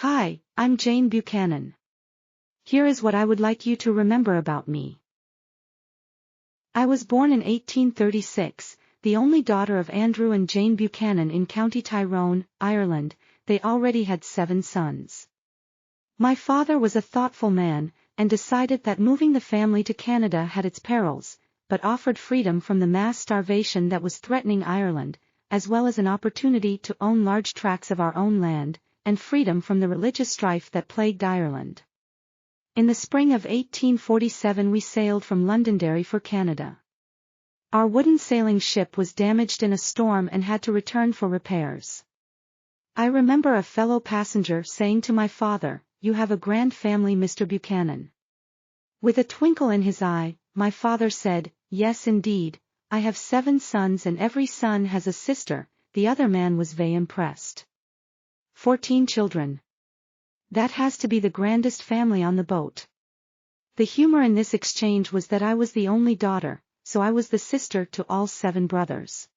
Hi, I'm Jane Buchanan. Here is what I would like you to remember about me. I was born in 1836, the only daughter of Andrew and Jane Buchanan in County Tyrone, Ireland. They already had 7 sons. My father was a thoughtful man, and decided that moving the family to Canada had its perils, but offered freedom from the mass starvation that was threatening Ireland, as well as an opportunity to own large tracts of our own land, and freedom from the religious strife that plagued Ireland. In the spring of 1847 we sailed from Londonderry for Canada. Our wooden sailing ship was damaged in a storm and had to return for repairs. I remember a fellow passenger saying to my father, "You have a grand family, Mr. Buchanan." With a twinkle in his eye, my father said, "Yes indeed, I have 7 sons and every son has a sister." The other man was very impressed. 14 children. That has to be the grandest family on the boat. The humor in this exchange was that I was the only daughter, so I was the sister to all 7 brothers.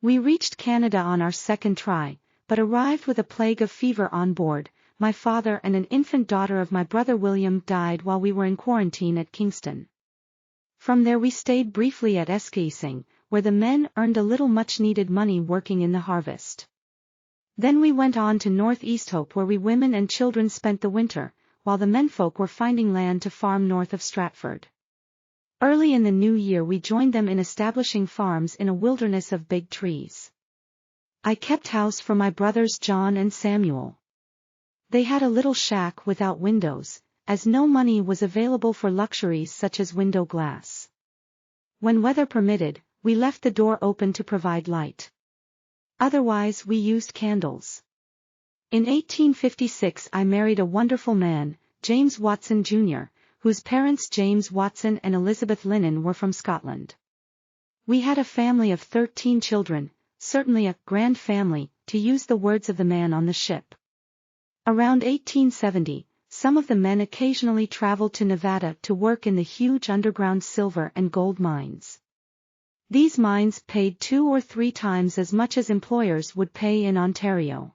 We reached Canada on our second try, but arrived with a plague of fever on board. My father and an infant daughter of my brother William died while we were in quarantine at Kingston. From there we stayed briefly at Esquissing, where the men earned a little much-needed money working in the harvest. Then we went on to North East Hope, where we women and children spent the winter, while the menfolk were finding land to farm north of Stratford. Early in the new year we joined them in establishing farms in a wilderness of big trees. I kept house for my brothers John and Samuel. They had a little shack without windows, as no money was available for luxuries such as window glass. When weather permitted, we left the door open to provide light. Otherwise we used candles. In 1856 I married a wonderful man, James Watson Jr., whose parents James Watson and Elizabeth Linnan were from Scotland. We had a family of 13 children, certainly a grand family, to use the words of the man on the ship. Around 1870, some of the men occasionally traveled to Nevada to work in the huge underground silver and gold mines. These mines paid 2 or 3 times as much as employers would pay in Ontario.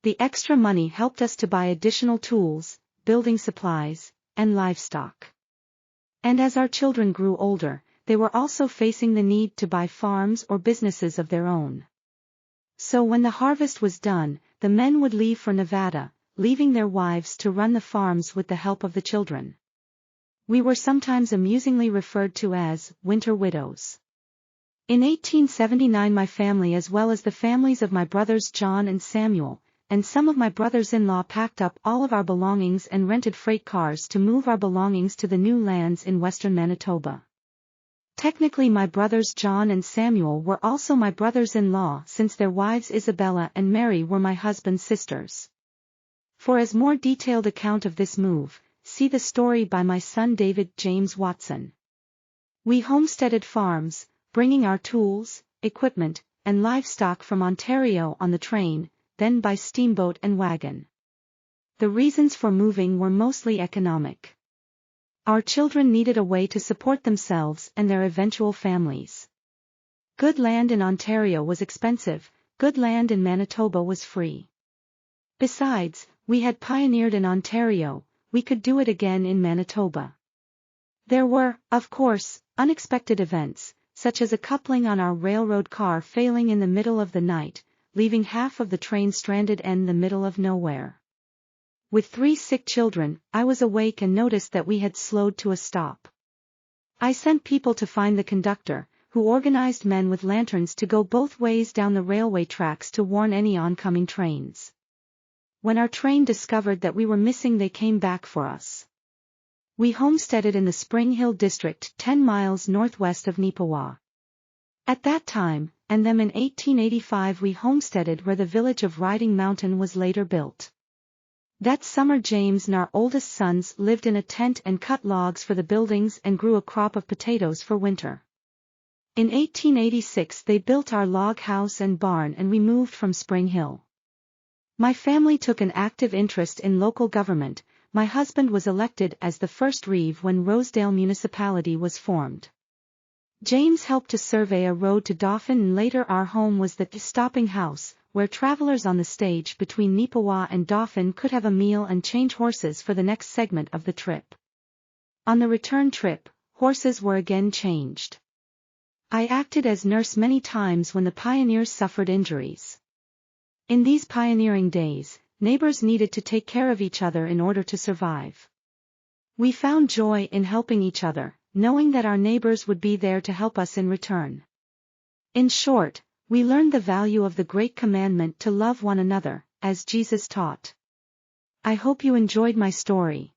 The extra money helped us to buy additional tools, building supplies, and livestock. And as our children grew older, they were also facing the need to buy farms or businesses of their own. So when the harvest was done, the men would leave for Nevada, leaving their wives to run the farms with the help of the children. We were sometimes amusingly referred to as winter widows. In 1879 my family, as well as the families of my brothers John and Samuel, and some of my brothers-in-law, packed up all of our belongings and rented freight cars to move our belongings to the new lands in western Manitoba. Technically my brothers John and Samuel were also my brothers-in-law, since their wives Isabella and Mary were my husband's sisters. For a more detailed account of this move, see the story by my son David James Watson. We homesteaded farms, bringing our tools, equipment, and livestock from Ontario on the train, then by steamboat and wagon. The reasons for moving were mostly economic. Our children needed a way to support themselves and their eventual families. Good land in Ontario was expensive, good land in Manitoba was free. Besides, we had pioneered in Ontario, we could do it again in Manitoba. There were, of course, unexpected events, such as a coupling on our railroad car failing in the middle of the night, leaving half of the train stranded in the middle of nowhere. With 3 sick children, I was awake and noticed that we had slowed to a stop. I sent people to find the conductor, who organized men with lanterns to go both ways down the railway tracks to warn any oncoming trains. When our train discovered that we were missing, they came back for us. We homesteaded in the Spring Hill district 10 miles northwest of Neepawa. At that time, and then in 1885 we homesteaded where the village of Riding Mountain was later built. That summer James and our oldest sons lived in a tent and cut logs for the buildings and grew a crop of potatoes for winter. In 1886 they built our log house and barn and we moved from Spring Hill. My family took an active interest in local government. My husband was elected as the first reeve when Rosedale Municipality was formed. James helped to survey a road to Dauphin, and later our home was the stopping house, where travelers on the stage between Neepawa and Dauphin could have a meal and change horses for the next segment of the trip. On the return trip, horses were again changed. I acted as nurse many times when the pioneers suffered injuries. In these pioneering days, neighbors needed to take care of each other in order to survive. We found joy in helping each other, knowing that our neighbors would be there to help us in return. In short, we learned the value of the great commandment to love one another, as Jesus taught. I hope you enjoyed my story.